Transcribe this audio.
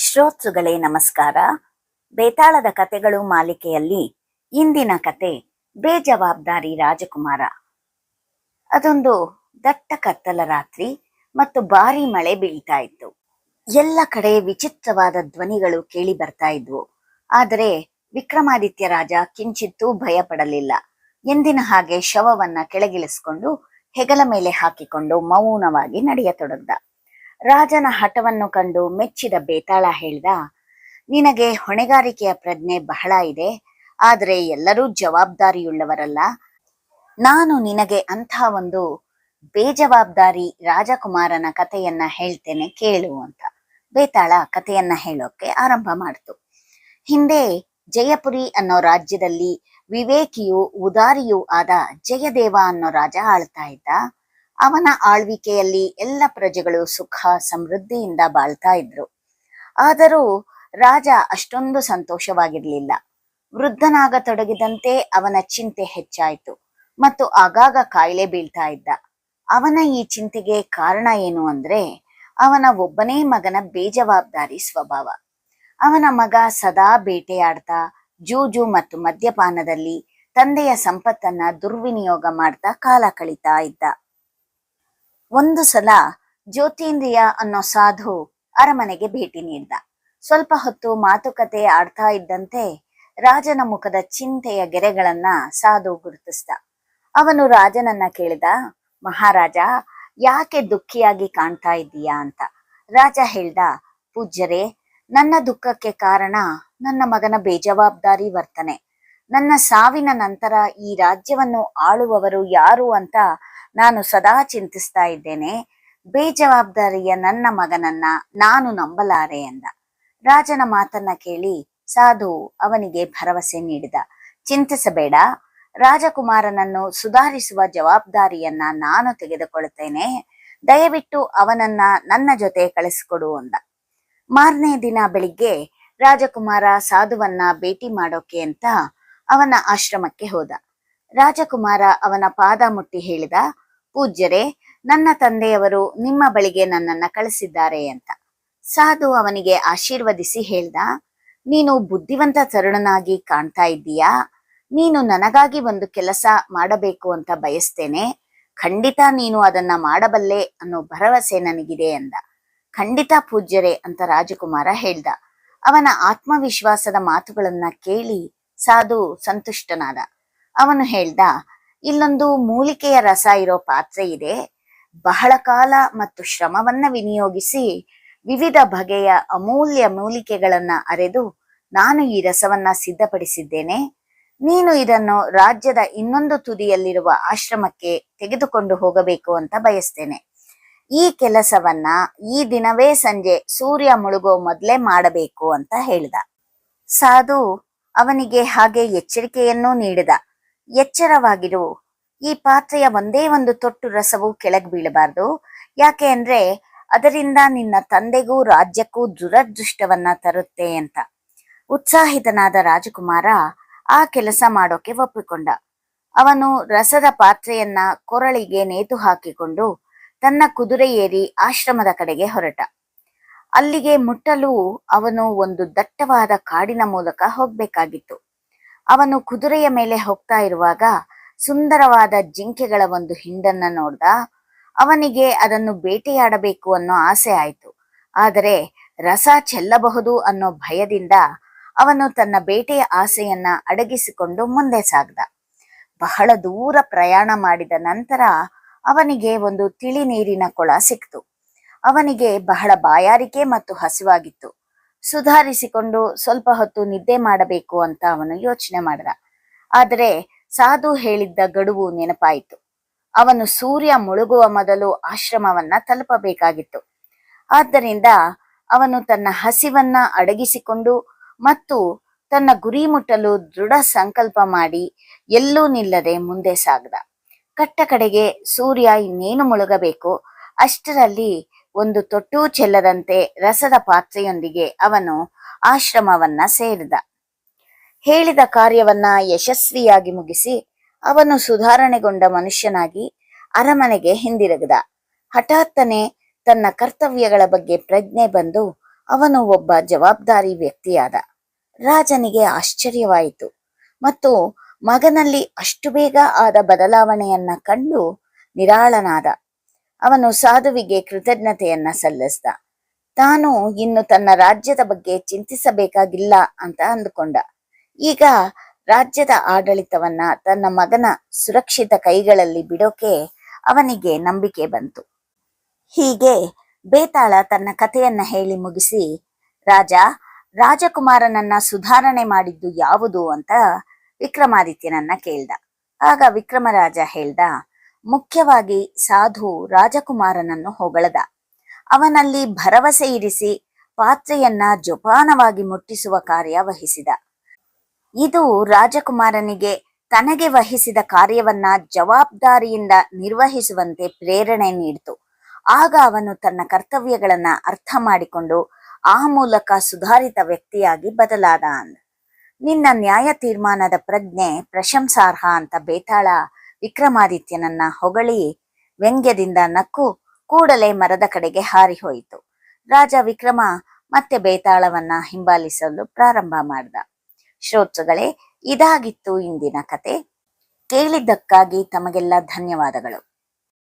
ಶ್ರೋತೃಗಳೇ ನಮಸ್ಕಾರ. ಬೇತಾಳದ ಕತೆಗಳು ಮಾಲಿಕೆಯಲ್ಲಿ ಇಂದಿನ ಕತೆ ಬೇಜವಾಬ್ದಾರಿ ರಾಜಕುಮಾರ. ಅದೊಂದು ದಟ್ಟ ಕತ್ತಲ ರಾತ್ರಿ ಮತ್ತು ಭಾರಿ ಮಳೆ ಬೀಳ್ತಾ ಇತ್ತು. ಎಲ್ಲ ಕಡೆ ವಿಚಿತ್ರವಾದ ಧ್ವನಿಗಳು ಕೇಳಿ ಬರ್ತಾ ಇದ್ವು. ಆದರೆ ವಿಕ್ರಮಾದಿತ್ಯ ರಾಜ ಕಿಂಚಿತ್ತೂ ಭಯ ಪಡಲಿಲ್ಲ. ಎಂದಿನ ಹಾಗೆ ಶವವನ್ನ ಕೆಳಗಿಳಿಸಿಕೊಂಡು ಹೆಗಲ ಮೇಲೆ ಹಾಕಿಕೊಂಡು ಮೌನವಾಗಿ ನಡೆಯತೊಡಗ್ದ. ರಾಜನ ಹಠವನ್ನು ಕಂಡು ಮೆಚ್ಚಿದ ಬೇತಾಳ ಹೇಳ್ದ, ನಿನಗೆ ಹೊಣೆಗಾರಿಕೆಯ ಪ್ರಜ್ಞೆ ಬಹಳ ಇದೆ, ಆದರೆ ಎಲ್ಲರೂ ಜವಾಬ್ದಾರಿಯುಳ್ಳವರಲ್ಲ. ನಾನು ನಿನಗೆ ಅಂಥ ಒಂದು ಬೇಜವಾಬ್ದಾರಿ ರಾಜಕುಮಾರನ ಕಥೆಯನ್ನ ಹೇಳ್ತೇನೆ ಕೇಳು ಅಂತ ಬೇತಾಳ ಕಥೆಯನ್ನ ಹೇಳೋಕೆ ಆರಂಭ ಮಾಡ್ತು. ಹಿಂದೆ ಜಯಪುರಿ ಅನ್ನೋ ರಾಜ್ಯದಲ್ಲಿ ವಿವೇಕಿಯೂ ಉದಾರಿಯೂ ಆದ ಜಯದೇವ ಅನ್ನೋ ರಾಜ ಆಳ್ತಾ ಇದ್ದ. ಅವನ ಆಳ್ವಿಕೆಯಲ್ಲಿ ಎಲ್ಲ ಪ್ರಜೆಗಳು ಸುಖ ಸಮೃದ್ಧಿಯಿಂದ ಬಾಳ್ತಾ ಇದ್ರು. ಆದರೂ ರಾಜ ಅಷ್ಟೊಂದು ಸಂತೋಷವಾಗಿರ್ಲಿಲ್ಲ. ವೃದ್ಧನಾಗತೊಡಗಿದಂತೆ ಅವನ ಚಿಂತೆ ಹೆಚ್ಚಾಯಿತು ಮತ್ತು ಆಗಾಗ ಕಾಯಿಲೆ ಬೀಳ್ತಾ ಇದ್ದ. ಅವನ ಈ ಚಿಂತೆಗೆ ಕಾರಣ ಏನು ಅಂದ್ರೆ ಅವನ ಒಬ್ಬನೇ ಮಗನ ಬೇಜವಾಬ್ದಾರಿ ಸ್ವಭಾವ. ಅವನ ಮಗ ಸದಾ ಬೇಟೆಯಾಡ್ತಾ ಜೂಜು ಮತ್ತು ಮದ್ಯಪಾನದಲ್ಲಿ ತಂದೆಯ ಸಂಪತ್ತನ್ನ ದುರ್ವಿನಿಯೋಗ ಮಾಡ್ತಾ ಕಾಲ ಕಳೀತಾ ಇದ್ದ. ಒಂದು ಸಲ ಜ್ಯೋತೀಂದ್ರಿಯ ಅನ್ನೋ ಸಾಧು ಅರಮನೆಗೆ ಭೇಟಿ ನೀಡಿದ. ಸ್ವಲ್ಪ ಹೊತ್ತು ಮಾತುಕತೆ ಆಡ್ತಾ ಇದ್ದಂತೆ ರಾಜನ ಮುಖದ ಚಿಂತೆಯ ಗೆರೆಗಳನ್ನ ಸಾಧು ಗುರುತಿಸ್ದ. ಅವನು ರಾಜನನ್ನ ಕೇಳಿದ, ಮಹಾರಾಜ, ಯಾಕೆ ದುಃಖಿಯಾಗಿ ಕಾಣ್ತಾ ಇದ್ದೀಯಾ ಅಂತ. ರಾಜ ಹೇಳ್ದ, ಪೂಜ್ಯರೇ, ನನ್ನ ದುಃಖಕ್ಕೆ ಕಾರಣ ನನ್ನ ಮಗನ ಬೇಜವಾಬ್ದಾರಿ ವರ್ತನೆ. ನನ್ನ ಸಾವಿನ ನಂತರ ಈ ರಾಜ್ಯವನ್ನು ಆಳುವವರು ಯಾರು ಅಂತ ನಾನು ಸದಾ ಚಿಂತಿಸ್ತಾ ಇದ್ದೇನೆ. ಬೇಜವಾಬ್ದಾರಿಯ ನನ್ನ ಮಗನನ್ನ ನಾನು ನಂಬಲಾರೆ ಎಂದ. ರಾಜನ ಮಾತನ್ನ ಕೇಳಿ ಸಾಧು ಅವನಿಗೆ ಭರವಸೆ ನೀಡಿದ. ಚಿಂತಿಸಬೇಡ, ರಾಜಕುಮಾರನನ್ನು ಸುಧಾರಿಸುವ ಜವಾಬ್ದಾರಿಯನ್ನ ನಾನು ತೆಗೆದುಕೊಳ್ಳುತ್ತೇನೆ. ದಯವಿಟ್ಟು ಅವನನ್ನ ನನ್ನ ಜೊತೆ ಕಳಿಸಿಕೊಡು ಅಂದ. ಮಾರನೇ ದಿನ ಬೆಳಿಗ್ಗೆ ರಾಜಕುಮಾರ ಸಾಧುವನ್ನ ಭೇಟಿ ಮಾಡೋಕೆ ಅಂತ ಅವನ ಆಶ್ರಮಕ್ಕೆ ಹೋದ. ರಾಜಕುಮಾರ ಅವನ ಪಾದ ಮುಟ್ಟಿ ಹೇಳಿದ, ಪೂಜ್ಯರೇ, ನನ್ನ ತಂದೆಯವರು ನಿಮ್ಮ ಬಳಿಗೆ ನನ್ನನ್ನ ಕಳಿಸಿದ್ದಾರೆ ಅಂತ. ಸಾಧು ಅವನಿಗೆ ಆಶೀರ್ವದಿಸಿ ಹೇಳ್ದ, ನೀನು ಬುದ್ಧಿವಂತ ತರುಣನಾಗಿ ಕಾಣ್ತಾ ಇದ್ದೀಯಾ. ನೀನು ನನಗಾಗಿ ಒಂದು ಕೆಲಸ ಮಾಡಬೇಕು ಅಂತ ಬಯಸ್ತೇನೆ. ಖಂಡಿತ ನೀನು ಅದನ್ನ ಮಾಡಬಲ್ಲೆ ಅನ್ನೋ ಭರವಸೆ ನನಗಿದೆ ಅಂದ. ಖಂಡಿತ ಪೂಜ್ಯರೇ ಅಂತ ರಾಜಕುಮಾರ ಹೇಳ್ದ. ಅವನ ಆತ್ಮವಿಶ್ವಾಸದ ಮಾತುಗಳನ್ನ ಕೇಳಿ ಸಾಧು ಸಂತುಷ್ಟನಾದ. ಅವನು ಹೇಳ್ದ, ಇಲ್ಲೊಂದು ಮೂಲಿಕೆಯ ರಸ ಇರೋ ಪಾತ್ರೆ ಇದೆ. ಬಹಳ ಕಾಲ ಮತ್ತು ಶ್ರಮವನ್ನ ವಿನಿಯೋಗಿಸಿ ವಿವಿಧ ಬಗೆಯ ಅಮೂಲ್ಯ ಮೂಲಿಕೆಗಳನ್ನ ಅರೆದು ನಾನು ಈ ರಸವನ್ನ ಸಿದ್ಧಪಡಿಸಿದ್ದೇನೆ. ನೀನು ಇದನ್ನು ರಾಜ್ಯದ ಇನ್ನೊಂದು ತುದಿಯಲ್ಲಿರುವ ಆಶ್ರಮಕ್ಕೆ ತೆಗೆದುಕೊಂಡು ಹೋಗಬೇಕು ಅಂತ ಬಯಸ್ತೇನೆ. ಈ ಕೆಲಸವನ್ನ ಈ ದಿನವೇ ಸಂಜೆ ಸೂರ್ಯ ಮುಳುಗೋ ಮೊದಲೇ ಮಾಡಬೇಕು ಅಂತ ಹೇಳ್ದ. ಸಾಧು ಅವನಿಗೆ ಹಾಗೆ ಎಚ್ಚರಿಕೆಯನ್ನೂ ನೀಡಿದ. ಎಚ್ಚರವಾಗಿರು, ಈ ಪಾತ್ರೆಯ ಒಂದೇ ಒಂದು ತೊಟ್ಟು ರಸವು ಕೆಳಗೆ ಬೀಳಬಾರ್ದು. ಯಾಕೆ ಅಂದ್ರೆ ಅದರಿಂದ ನಿನ್ನ ತಂದೆಗೂ ರಾಜ್ಯಕ್ಕೂ ದುರದೃಷ್ಟವನ್ನ ತರುತ್ತೆ ಅಂತ. ಉತ್ಸಾಹಿತನಾದ ರಾಜಕುಮಾರ ಆ ಕೆಲಸ ಮಾಡೋಕೆ ಒಪ್ಪಿಕೊಂಡ. ಅವನು ರಸದ ಪಾತ್ರೆಯನ್ನ ಕೊರಳಿಗೆ ನೇತು ಹಾಕಿಕೊಂಡು ತನ್ನ ಕುದುರೆ ಏರಿ ಆಶ್ರಮದ ಕಡೆಗೆ ಹೊರಟ. ಅಲ್ಲಿಗೆ ಮುಟ್ಟಲು ಅವನು ಒಂದು ದಟ್ಟವಾದ ಕಾಡಿನ ಮೂಲಕ ಹೋಗ್ಬೇಕಾಗಿತ್ತು. ಅವನು ಕುದುರೆಯ ಮೇಲೆ ಹೋಗ್ತಾ ಇರುವಾಗ ಸುಂದರವಾದ ಜಿಂಕೆಗಳ ಒಂದು ಹಿಂಡನ್ನ ನೋಡ್ದ. ಅವನಿಗೆ ಅದನ್ನು ಬೇಟೆಯಾಡಬೇಕು ಅನ್ನೋ ಆಸೆ ಆಯ್ತು. ಆದರೆ ರಸ ಚೆಲ್ಲಬಹುದು ಅನ್ನೋ ಭಯದಿಂದ ಅವನು ತನ್ನ ಬೇಟೆಯ ಆಸೆಯನ್ನ ಅಡಗಿಸಿಕೊಂಡು ಮುಂದೆ ಸಾಗ್ದ. ಬಹಳ ದೂರ ಪ್ರಯಾಣ ಮಾಡಿದ ನಂತರ ಅವನಿಗೆ ಒಂದು ತಿಳಿ ನೀರಿನ ಕೊಳ ಸಿಕ್ತು. ಅವನಿಗೆ ಬಹಳ ಬಾಯಾರಿಕೆ ಮತ್ತು ಹಸಿವಾಗಿತ್ತು. ಸುಧಾರಿಸಿಕೊಂಡು ಸ್ವಲ್ಪ ಹೊತ್ತು ನಿದ್ದೆ ಮಾಡಬೇಕು ಅಂತ ಅವನು ಯೋಚನೆ ಮಾಡಿದ. ಆದರೆ ಸಾಧು ಹೇಳಿದ್ದ ಗಡುವು ನೆನಪಾಯಿತು. ಅವನು ಸೂರ್ಯ ಮುಳುಗುವ ಮೊದಲು ಆಶ್ರಮವನ್ನ ತಲುಪಬೇಕಾಗಿತ್ತು. ಆದ್ದರಿಂದ ಅವನು ತನ್ನ ಹಸಿವನ್ನ ಅಡಗಿಸಿಕೊಂಡು ಮತ್ತು ತನ್ನ ಗುರಿ ಮುಟ್ಟಲು ದೃಢ ಸಂಕಲ್ಪ ಮಾಡಿ ಎಲ್ಲೂ ನಿಲ್ಲದೆ ಮುಂದೆ ಸಾಗ್ದ. ಕಟ್ಟ ಕಡೆಗೆ ಸೂರ್ಯ ಇನ್ನೇನು ಮುಳುಗಬೇಕು, ಅಷ್ಟರಲ್ಲಿ ಒಂದು ತೊಟ್ಟೂ ಚೆಲ್ಲದಂತೆ ರಸದ ಪಾತ್ರೆಯೊಂದಿಗೆ ಅವನು ಆಶ್ರಮವನ್ನ ಸೇರಿದ. ಹೇಳಿದ ಕಾರ್ಯವನ್ನ ಯಶಸ್ವಿಯಾಗಿ ಮುಗಿಸಿ ಅವನು ಸುಧಾರಣೆಗೊಂಡ ಮನುಷ್ಯನಾಗಿ ಅರಮನೆಗೆ ಹಿಂದಿರುಗಿದ. ಹಠಾತ್ತನೆ ತನ್ನ ಕರ್ತವ್ಯಗಳ ಬಗ್ಗೆ ಪ್ರಜ್ಞೆ ಬಂದು ಅವನು ಒಬ್ಬ ಜವಾಬ್ದಾರಿ ವ್ಯಕ್ತಿಯಾದ. ರಾಜನಿಗೆ ಆಶ್ಚರ್ಯವಾಯಿತು ಮತ್ತು ಮಗನಲ್ಲಿ ಅಷ್ಟು ಬೇಗ ಆದ ಬದಲಾವಣೆಯನ್ನ ಕಂಡು ನಿರಾಳನಾದ. ಅವನು ಸಾಧುವಿಗೆ ಕೃತಜ್ಞತೆಯನ್ನ ಸಲ್ಲಿಸಿದ. ತಾನು ಇನ್ನು ತನ್ನ ರಾಜ್ಯದ ಬಗ್ಗೆ ಚಿಂತಿಸಬೇಕಾಗಿಲ್ಲ ಅಂತ ಅಂದುಕೊಂಡ. ಈಗ ರಾಜ್ಯದ ಆಡಳಿತವನ್ನ ತನ್ನ ಮಗನ ಸುರಕ್ಷಿತ ಕೈಗಳಲ್ಲಿ ಬಿಡೋಕೆ ಅವನಿಗೆ ನಂಬಿಕೆ ಬಂತು. ಹೀಗೆ ಬೇತಾಳ ತನ್ನ ಕಥೆಯನ್ನ ಹೇಳಿ ಮುಗಿಸಿ, ರಾಜ, ರಾಜಕುಮಾರನನ್ನ ಸುಧಾರಣೆ ಮಾಡಿದ್ದು ಯಾವುದು ಅಂತ ವಿಕ್ರಮಾದಿತ್ಯನನ್ನ ಕೇಳ್ದ. ಆಗ ವಿಕ್ರಮರಾಜ ಹೇಳ್ದ, ಮುಖ್ಯವಾಗಿ ಸಾಧು ರಾಜಕುಮಾರನನ್ನು ಹೊಗಳದ. ಅವನಲ್ಲಿ ಭರವಸೆ ಇರಿಸಿ ಪಾತ್ರೆಯನ್ನ ಜೋಪಾನವಾಗಿ ಮುಟ್ಟಿಸುವ ಕಾರ್ಯ ವಹಿಸಿದ. ಇದು ರಾಜಕುಮಾರನಿಗೆ ತನಗೆ ವಹಿಸಿದ ಕಾರ್ಯವನ್ನ ಜವಾಬ್ದಾರಿಯಿಂದ ನಿರ್ವಹಿಸುವಂತೆ ಪ್ರೇರಣೆ ನೀಡಿತು. ಆಗ ಅವನು ತನ್ನ ಕರ್ತವ್ಯಗಳನ್ನ ಅರ್ಥ ಮಾಡಿಕೊಂಡು ಆ ಮೂಲಕ ಸುಧಾರಿತ ವ್ಯಕ್ತಿಯಾಗಿ ಬದಲಾದ. ನಿನ್ನ ನ್ಯಾಯ ತೀರ್ಮಾನದ ಪ್ರಜ್ಞೆ ಪ್ರಶಂಸಾರ್ಹ ಅಂತ ಬೇತಾಳ ವಿಕ್ರಮಾದಿತ್ಯನನ್ನ ಹೊಗಳಿ ವ್ಯಂಗ್ಯದಿಂದ ನಕ್ಕು ಕೂಡಲೇ ಮರದ ಕಡೆಗೆ ಹಾರಿ ಹೋಯಿತು. ರಾಜ ವಿಕ್ರಮ ಮತ್ತೆ ಬೇತಾಳವನ್ನ ಹಿಂಬಾಲಿಸಲು ಪ್ರಾರಂಭ ಮಾಡ್ದ. ಶ್ರೋತೃಗಳೇ, ಇದಾಗಿತ್ತು ಇಂದಿನ ಕತೆ. ಕೇಳಿದ್ದಕ್ಕಾಗಿ ತಮಗೆಲ್ಲ ಧನ್ಯವಾದಗಳು.